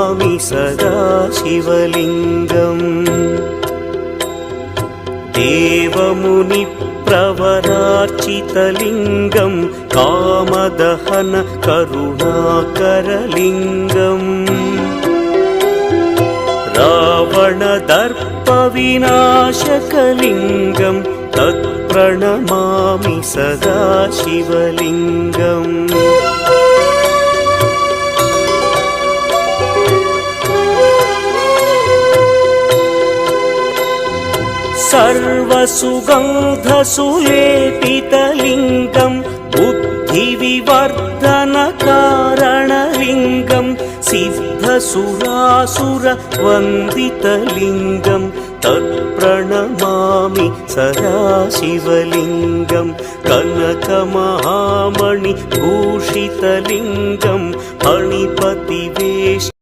प्रणमामि सदा शिवलिङ्गम् देवमुनिप्रवरार्चितलिङ्गं कामदहन करुणाकरलिङ्गम् रावणदर्पविनाशकलिङ्गं तत्प्रणमामि सदा शिवलिङ्गम् सर्वसुगन्धसुलेपितलिङ्गं बुद्धिविवर्धनकारणलिङ्गं सिद्धसुरासुरवन्दितलिङ्गं तत्प्रणमामि सदा शिवलिङ्गं कनकमहामणिभूषितलिङ्गं फणिपतिवेष्टितलिङ्गं